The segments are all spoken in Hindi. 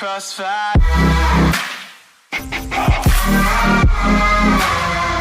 crossfire.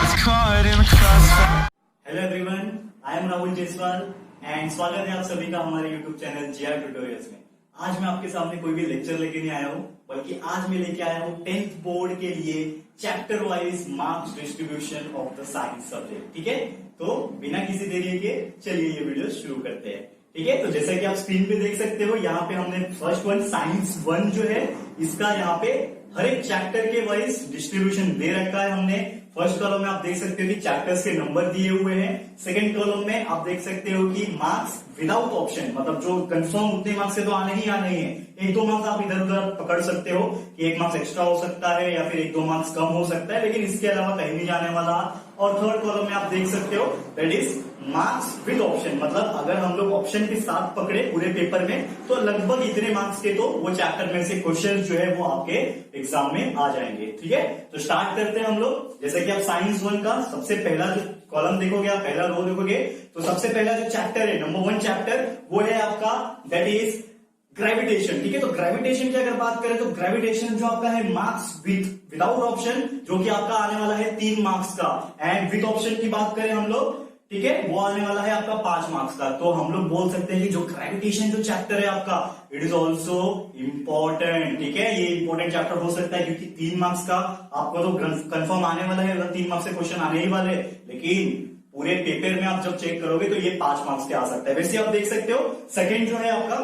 It's caught in the crossfire. Hello everyone, I am Rahul Jaiswal and स्वागत है आप सभी का हमारे यूट्यूब चैनल जीआर ट्यूटोरियल्स में। आज मैं आपके सामने कोई भी लेक्चर लेके नहीं आया हूँ, बल्कि आज मैं लेके आया हूँ 10th बोर्ड के लिए chapter wise marks distribution of the science subject. ठीक है, तो बिना किसी देरी के चलिए ये वीडियो शुरू करते हैं। ठीक है, तो जैसा कि आप स्क्रीन पे देख सकते हो, यहाँ पे हमने फर्स्ट वन साइंस 1 जो है इसका यहाँ पे हर एक चैप्टर के वाइज डिस्ट्रीब्यूशन दे रखा है हमने। फर्स्ट कॉलम में आप देख सकते हो कि चैप्टर्स के नंबर दिए हुए हैं। सेकंड कॉलम में आप देख सकते हो कि मार्क्स विदाउट ऑप्शन, मतलब जो कंफर्म उतने मार्क्स से तो आने ही आने हैं। एक दो मार्क्स आप इधर उधर पकड़ सकते हो कि एक मार्क्स एक्स्ट्रा हो सकता है या फिर एक दो मार्क्स कम हो सकता है, लेकिन इसके अलावा कहीं नहीं जाने वाला। और थर्ड कॉलम में आप देख सकते हो that is marks with option, मतलब अगर हम लोग ऑप्शन के साथ पकड़े पूरे पेपर में तो लगभग इतने मार्क्स के तो वो चैप्टर में से क्वेश्चन जो है वो आपके एग्जाम में आ जाएंगे। ठीक है, तो स्टार्ट करते हैं हम लोग। जैसे कि आप साइंस 1 का सबसे पहला जो कॉलम देखोगे, आप पहला रो देखोगे, तो सबसे पहला जो चैप्टर है, नंबर 1 चैप्टर, वो है आपका दैट इज ग्रेविटेशन। ठीक है, तो ग्रेविटेशन की अगर बात करें तो ग्रेविटेशन जो आपका है मार्क्स विदाउट ऑप्शन, जो कि आपका आने वाला है 3 मार्क्स का, एंड विद ऑप्शन की बात करें हम लोग, ठीक है, वो आने वाला है आपका 5 मार्क्स का। तो हम लोग बोल सकते हैं कि जो ग्रेविटेशन जो चैप्टर है आपका, इट इज ऑल्सो इम्पोर्टेंट। ठीक है, ये इंपॉर्टेंट चैप्टर हो सकता है क्योंकि 3 मार्क्स का आपको तो कंफर्म आने वाला है, 3 मार्क्स से क्वेश्चन आने ही वाले, लेकिन पूरे पेपर में आप जब चेक करोगे तो ये 5 मार्क्स के आ सकता है। वैसे आप देख सकते हो सेकंड जो है आपका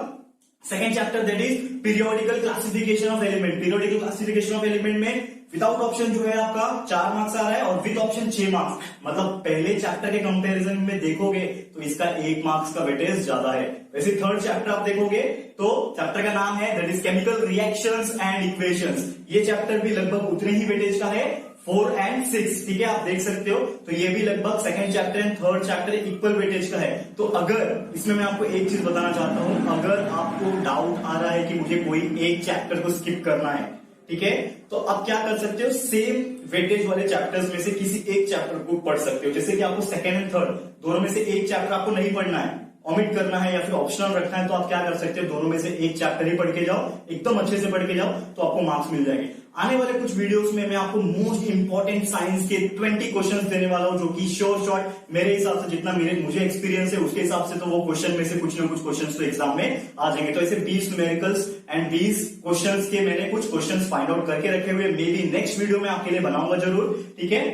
second chapter that is periodical classification of element. Periodical classification of element में विदाउट ऑप्शन जो है आपका 4 मार्क्स आ रहा है और विद ऑप्शन 6 मार्क्स। मतलब पहले चैप्टर के कंपैरिजन में देखोगे तो इसका 1 मार्क्स का वेटेज ज्यादा है। वैसे थर्ड चैप्टर आप देखोगे तो चैप्टर का नाम है that is chemical reactions and equations. ये चैप्टर भी लगभग उतने ही वेटेज का है, 4 और 6। ठीक है, आप देख सकते हो, तो ये भी लगभग second chapter and third chapter equal weightage का है। तो अगर इसमें मैं आपको एक चीज बताना चाहता हूं, अगर आपको डाउट आ रहा है कि मुझे कोई एक चैप्टर को स्किप करना है, ठीक है, तो आप क्या कर सकते हो, सेम वेटेज वाले चैप्टर्स में से किसी एक चैप्टर को पढ़ सकते हो। जैसे कि आपको सेकंड एंड थर्ड दोनों में से एक चैप्टर आपको नहीं पढ़ना है, ओमिट करना है या फिर ऑप्शनल रखना है, तो आप क्या कर सकते हो, दोनों में से एक चैप्टर ही पढ़ के जाओ, एकदम अच्छे से पढ़ के जाओ, तो आपको मार्क्स मिल जाएंगे। आने वाले कुछ वीडियोस में मैं आपको मोस्ट इंपॉर्टेंट साइंस के 20 क्वेश्चंस देने वाला हूं, जो कि शॉर्ट मेरे हिसाब से जितना मुझे एक्सपीरियंस है उसके हिसाब से तो वो क्वेश्चन में से कुछ ना कुछ क्वेश्चंस तो एग्जाम में आ जाएंगे। तो ऐसे 20 न्यूमेरिकल्स एंड 20 क्वेश्चंस के मैंने कुछ क्वेश्चंस फाइंड आउट करके रखे हुए, मे बी नेक्स्ट वीडियो में आपके लिए बनाऊंगा जरूर। ठीक है,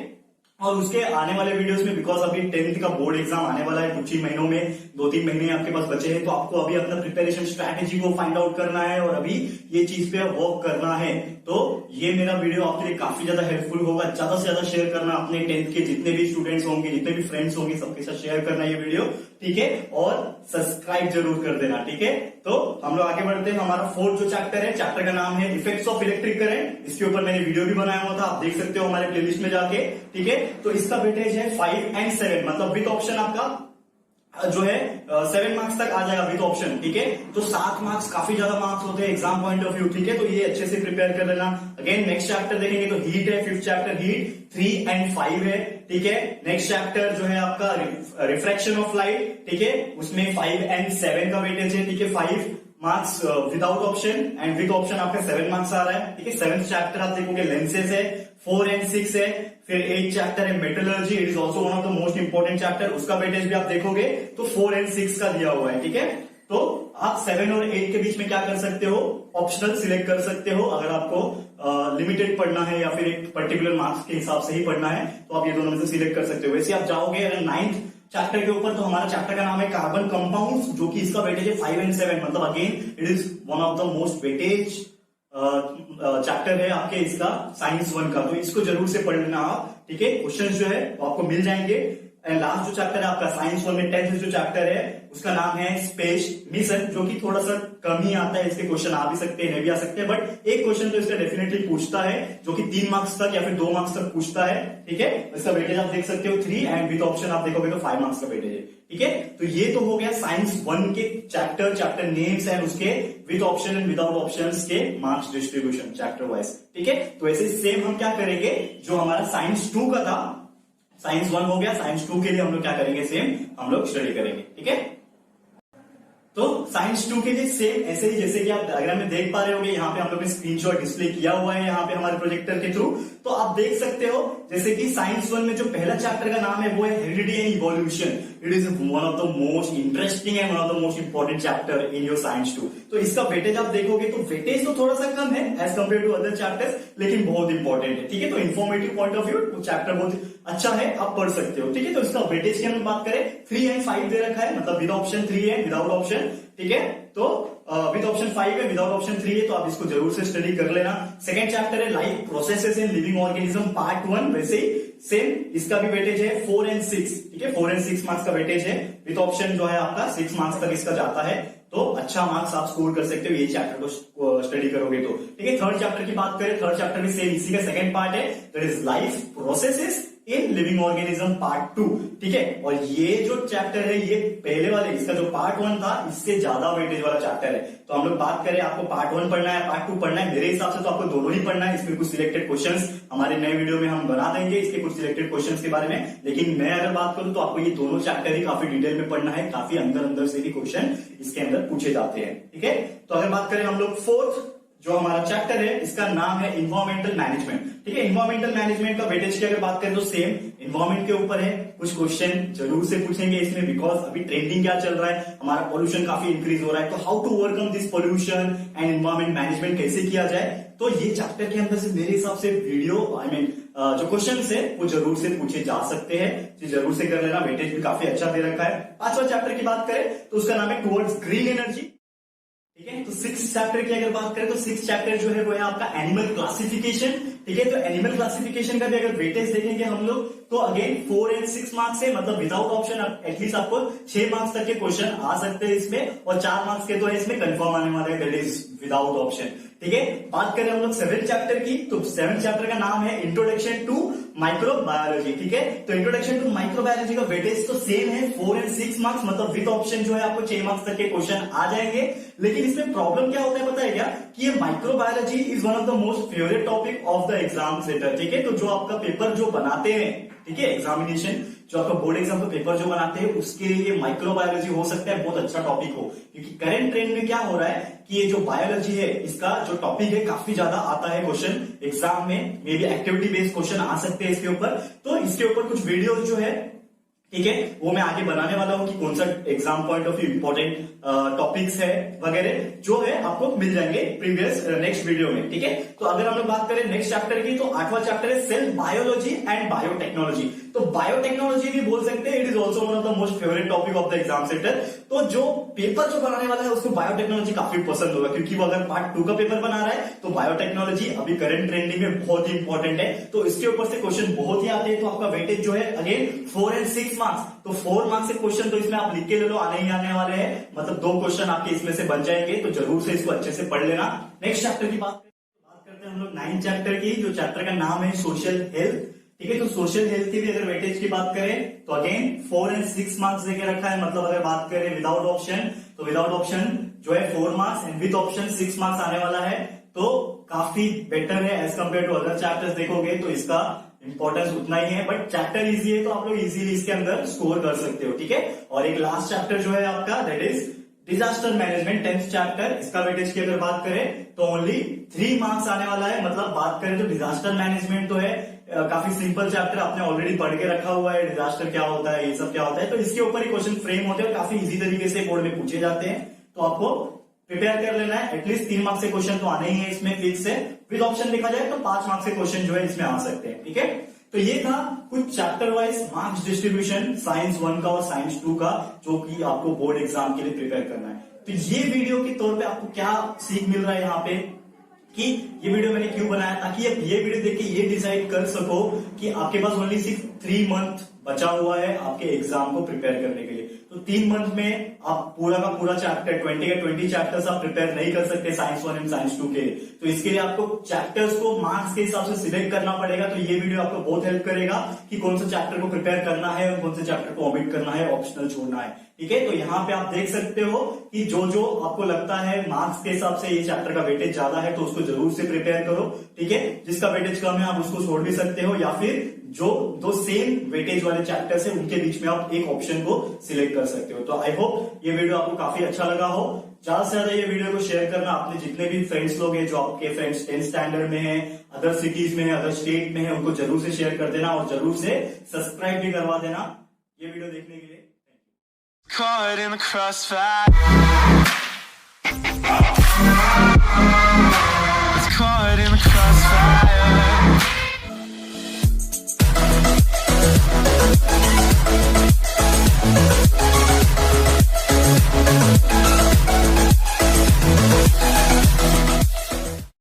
और उसके आने वाले वीडियोस में, बिकॉज अभी 10th का बोर्ड एग्जाम आने वाला है कुछ ही महीनों में, 2-3 महीने आपके पास बचे हैं, तो आपको अभी अपना प्रिपरेशन स्ट्रैटेजी को फाइंड आउट करना है और अभी ये चीज पे वर्क करना है। तो ये मेरा वीडियो आपके लिए काफी ज्यादा हेल्पफुल होगा। ज्यादा से ज्यादा शेयर करना, अपने 10th के जितने भी स्टूडेंट्स होंगे, जितने भी फ्रेंड्स होंगे, सबके साथ शेयर करना ये वीडियो। ठीक है, और सब्सक्राइब जरूर कर देना। ठीक है, तो हम लोग आगे बढ़ते हैं। हमारा 4th जो चैप्टर है, चैप्टर का नाम है इफेक्ट्स ऑफ इलेक्ट्रिक करंट। इसके ऊपर मैंने वीडियो भी बनाया हुआ था, आप देख सकते हो हमारे प्लेलिस्ट में जाके। ठीक है, तो इसका वेटेज है 5 और 7, मतलब विद ऑप्शन आपका जो है 7 मार्क्स तक आ जाएगा विद ऑप्शन। ठीक है, तो 7 मार्क्स काफी ज्यादा मार्क्स होते हैं एग्जाम पॉइंट ऑफ व्यू। ठीक है, तो ये अच्छे से प्रिपेयर कर लेना। अगेन नेक्स्ट चैप्टर देखेंगे तो हीट है, 5th चैप्टर हीट, 3 और 5 है। ठीक है, नेक्स्ट चैप्टर जो है आपका रिफ्रैक्शन ऑफ लाइट। ठीक है, उसमें 5 और 7 का वेटेज है। ठीक है, 5 marks without option and with option आपका 7 मार्क्स आ रहा है। ठीक है, 7th चैप्टर आप देखोगे लेंसेज है, 4 और 6 है। फिर 8th चैप्टर है metallurgy, it is also one of the most important chapter, उसका वेटेज भी आप देखोगे तो 4 और 6 का दिया हुआ है। ठीक है, तो आप 7 और 8 के बीच में क्या कर सकते हो, ऑप्शनल सिलेक्ट कर सकते हो। अगर आपको लिमिटेड पढ़ना है या फिर एक पर्टिकुलर मार्क्स के हिसाब से ही पढ़ना है तो आप ये दोनों में से सिलेक्ट कर सकते हो। वैसे आप जाओगे अगर 9th चैप्टर के ऊपर, तो हमारा चैप्टर का नाम है कार्बन कंपाउंड्स, जो कि इसका वेटेज है 5 और 7, मतलब again it is one of the most weightage chapter है आपके इसका साइंस 1 का, तो इसको जरूर से पढ़ लेना आप। ठीक है, क्वेश्चन जो है वो आपको मिल जाएंगे। एंड लास्ट जो चैप्टर है आपका साइंस 1 में 10th जो चैप्टर है उसका नाम है स्पेस मिशन, जो कि थोड़ा सा कम ही आता है, इसके क्वेश्चन आ भी सकते हैं, नहीं भी आ सकते हैं, बट एक क्वेश्चन तो इसका डेफिनेटली पूछता है, जो कि 3 मार्क्स तक या फिर 2 मार्क्स तक पूछता है। ठीक है, इसका वेटेज आप देख सकते हो 3, एंड विद ऑप्शन आप देखोगे तो 5 मार्क्स का वेटेज है। ठीक है, तो ये तो हो गया साइंस 1 के चैप्टर नेम्स एंड उसके with option and without options के मार्क्स डिस्ट्रीब्यूशन चैप्टर वाइज। ठीक है, तो ऐसे सेम हम क्या करेंगे, जो हमारा साइंस 2 का था, साइंस 1 हो गया, साइंस 2 के लिए हम लोग क्या करेंगे, सेम हम लोग स्टडी करेंगे। ठीक है, तो साइंस 2 के लिए सेम ऐसे ही जैसे कि आप डायग्राम में देख पा रहे होंगे, यहाँ पे हम लोग ने स्क्रीनशॉट डिस्प्ले किया हुआ है यहाँ पे हमारे प्रोजेक्टर के थ्रू। तो आप देख सकते हो जैसे कि साइंस 1 में जो पहला चैप्टर का नाम है वो है heredity and evolution. It is one of the most interesting and one of the most important chapter in your science 2। तो इसका वेटेज आप देखोगे तो वेटेज तो थोड़ा सा कम है as compare to other chapters, लेकिन बहुत इंपॉर्टेंट है। ठीक है, तो इन्फॉर्मेटिव पॉइंट ऑफ व्यू वो चैप्टर बहुत अच्छा है, आप पढ़ सकते हो। ठीक है, तो इसका वेटेज की हम बात करें 3 एंड 5 दे रखा है, मतलब विद ऑप्शन 3 है विदाउट ऑप्शन। ठीक है, तो विद ऑप्शन 5 है विदाउट ऑप्शन 3 है, तो आप इसको जरूर से स्टडी कर लेना। सेकंड चैप्टर है life processes in living organism part 1, वैसे ही सेम इसका भी वेटेज है 4 एंड 6। ठीक है, 4 एंड 6 मार्क्स का वेटेज है, विद ऑप्शन जो है आपका 6 मार्क्स तक इसका जाता है, तो अच्छा मार्क्स आप स्कोर कर सकते हो ये चैप्टर को स्टडी करोगे तो। ठीक है, थर्ड चैप्टर की बात करें, थर्ड चैप्टर भी सेम इसी का सेकंड पार्ट है, that is life processes in living organism part 2। ठीक है, और ये जो चैप्टर है ये पहले वाले इसका जो पार्ट 1 था इससे ज्यादा वेटेज वाला चैप्टर है। तो हम लोग बात करें आपको पार्ट 1 पढ़ना है पार्ट 2 पढ़ना है, मेरे हिसाब से तो आपको दोनों ही पढ़ना है। इसमें कुछ सिलेक्टेड क्वेश्चंस हमारे नए वीडियो में हम बना देंगे इसके कुछ सिलेक्टेड क्वेश्चंस के बारे में, लेकिन मैं अगर बात करूं तो आपको ये दोनों चैप्टर ही काफी डिटेल में पढ़ना है, काफी अंदर अंदर से भी क्वेश्चन इसके अंदर पूछे जाते हैं। ठीक है, तो अगर बात करें हम लोग फोर्थ जो हमारा चैप्टर है इसका नाम है इन्वायरमेंटल मैनेजमेंट। ठीक है, इन्वायरमेंटल मैनेजमेंट का वेटेज की अगर बात करें तो सेम इन्वायरमेंट के ऊपर है, कुछ क्वेश्चन जरूर से पूछेंगे इसमें, बिकॉज अभी ट्रेंडिंग क्या चल रहा है, हमारा पोल्यूशन काफी इंक्रीज हो रहा है, तो how to overcome this pollution and environment management कैसे किया जाए। तो ये चैप्टर के अंदर से मेरे हिसाब से वीडियो जो क्वेश्चन है वो जरूर से पूछे जा सकते हैं, जरूर से कर लेना, वेटेज भी काफी अच्छा दे रखा है। पांचवा चैप्टर की बात करें तो उसका नाम है टुवर्ड्स ग्रीन एनर्जी। ठीक है, तो 6 चैप्टर की अगर बात करें तो 6 चैप्टर जो है वो है आपका एनिमल क्लासिफिकेशन। ठीक है, तो एनिमल क्लासिफिकेशन का भी अगर वेटेज देखेंगे हम लोग तो अगेन 4 एंड 6 मार्क्स है, मतलब विदाउट ऑप्शन एटलीस्ट आपको 6 मार्क्स तक के क्वेश्चन आ सकते हैं इसमें, और 4 मार्क्स के तो है इसमें कंफर्म आने वाले हैं, दैट इज विदाउट ऑप्शन। ठीक है, बात करें हम लोग 7th चैप्टर की, तो 7th चैप्टर का नाम है इंट्रोडक्शन टू माइक्रोबायोलॉजी। ठीक है, तो इंट्रोडक्शन टू माइक्रोबायोलॉजी का वेटेज तो सेम है 4 एंड 6 मार्क्स, मतलब विद ऑप्शन जो है आपको 6 मार्क्स तक के क्वेश्चन आ जाएंगे। लेकिन इसमें प्रॉब्लम क्या होता है पता है क्या, कि ये microbiology is one of the most favourite topic of the exam setter. ठीक है, तो जो आपका पेपर जो बनाते हैं, ठीक है, एग्जामिनेशन जो आपका बोर्ड एग्जाम का पेपर जो बनाते हैं उसके लिए माइक्रोबायोलॉजी हो सकता है बहुत अच्छा टॉपिक हो, क्योंकि करंट ट्रेंड में क्या हो रहा है कि ये जो बायोलॉजी है इसका जो टॉपिक है काफी ज्यादा आता है क्वेश्चन एग्जाम में, maybe activity based question आ सकते हैं इसके ऊपर। तो इसके ऊपर कुछ वीडियो जो है, ठीक है, वो मैं आगे बनाने वाला हूं कि कौन सा exam point of view important topics है वगैरह जो है आपको मिल जाएंगे प्रीवियस नेक्स्ट वीडियो में। ठीक है, तो अगर हम लोग बात करें नेक्स्ट चैप्टर की तो 8वां चैप्टर है सेल बायोलॉजी एंड बायोटेक्नोलॉजी। तो बायोटेक्नोलॉजी भी बोल सकते हैं, it is also one of the most favourite topic of the exam setter. तो जो पेपर जो बनाने वाला है उसको बायोटेक्नोलॉजी काफी पसंद होगा, क्योंकि वो अगर पार्ट 2 का पेपर बना रहा है तो बायोटेक्नोलॉजी अभी करंट ट्रेंडिंग में बहुत ही इंपॉर्टेंट है, तो इसके ऊपर से क्वेश्चन बहुत ही आते हैं। तो आपका वेटेज जो है अगेन 4 एंड 6 मार्क्स, तो 4 मार्क्स से क्वेश्चन तो इसमें आप लिख के ले लो, आने ही आने वाले हैं, मतलब 2 क्वेश्चन आपके इसमें से बन जाएंगे, तो जरूर से इसको अच्छे से पढ़ लेना। नेक्स्ट चैप्टर की बात करते हैं हम लोग 9th चैप्टर की, जो चैप्टर का नाम है सोशल हेल्थ। ठीक है, तो सोशल हेल्थ की भी अगर वेटेज की बात करें तो अगेन 4 एंड 6 मार्क्स देके रखा है, मतलब अगर बात करें विदाउट ऑप्शन तो विदाउट ऑप्शन जो है 4 marks and with option 6 marks आने वाला है, तो काफी बेटर है as compare to other chapters. देखोगे तो इसका इंपॉर्टेंस उतना ही है, बट चैप्टर इजी है तो आप लोग इजीली इसके अंदर स्कोर कर सकते हो। ठीक है, और एक लास्ट चैप्टर जो है आपका that is disaster management 10th chapter. इसका वेटेज की अगर बात करें तो ओनली 3 मार्क्स आने वाला है, मतलब बात करें तो डिजास्टर मैनेजमेंट तो है काफी सिंपल चैप्टर, आपने ऑलरेडी पढ़ के रखा हुआ है, डिजास्टर क्या होता है, ये सब क्या होता है, तो इसके ऊपर ही क्वेश्चन फ्रेम होते हैं, काफी इजी तरीके से बोर्ड में पूछे जाते हैं, तो आपको प्रिपेयर कर लेना है। एटलीस्ट 3 मार्क्स से क्वेश्चन तो आने ही है इसमें फिक्स है, विद ऑप्शन देखा जाए तो 5 मार्क्स से क्वेश्चन जो है इसमें आ सकते हैं। ठीक है, तो ये था कुछ chapter wise marks distribution science 1 का और साइंस 2 का, जो कि आपको बोर्ड एग्जाम के लिए प्रिपेयर करना है। तो ये वीडियो के तौर पे आपको क्या सीख मिल रहा है यहाँ पे, कि ये वीडियो मैंने क्यों बनाया, ताकि आप ये वीडियो देख के ये डिसाइड कर सको कि आपके पास ओनली सिर्फ 3 मंथ बचा हुआ है आपके एग्जाम को प्रिपेयर करने के लिए। तो 3 मंथ में आप पूरा का पूरा चैप्टर 20 के 20 चैप्टर्स आप प्रिपेयर नहीं कर सकते साइंस 1 एंड साइंस 2 के लिए, तो इसके लिए आपको चैप्टर्स को मार्क्स के हिसाब से सिलेक्ट करना पड़ेगा। तो ये वीडियो आपको बहुत हेल्प करेगा कि कौन सा चैप्टर को प्रिपेयर करना है और कौन से चैप्टर को ओमिट करना है, ऑप्शनल छोड़ना है। ठीक है, तो यहाँ पे आप देख सकते हो कि जो जो आपको लगता है मार्क्स के हिसाब से ये चैप्टर का वेटेज ज्यादा है तो उसको जरूर से प्रिपेयर करो। ठीक है, जिसका वेटेज कम है आप उसको छोड़ भी सकते हो, या फिर जो दो सेम वेटेज वाले चैप्टर्स है उनके बीच में आप एक ऑप्शन को सिलेक्ट कर सकते हो। तो आई होप ये वीडियो आपको काफी अच्छा लगा हो। ज्यादा से ज्यादा ये वीडियो को शेयर करना, अपने जितने भी फ्रेंड्स लोग हैं जो आपके फ्रेंड्स 10th स्टैंडर्ड में है, अदर सिटीज में है, अदर स्टेट में है, उनको जरूर से शेयर कर देना और जरूर से सब्सक्राइब भी करवा देना ये वीडियो देखने के लिए। Caught in the crossfire. It's caught in the crossfire.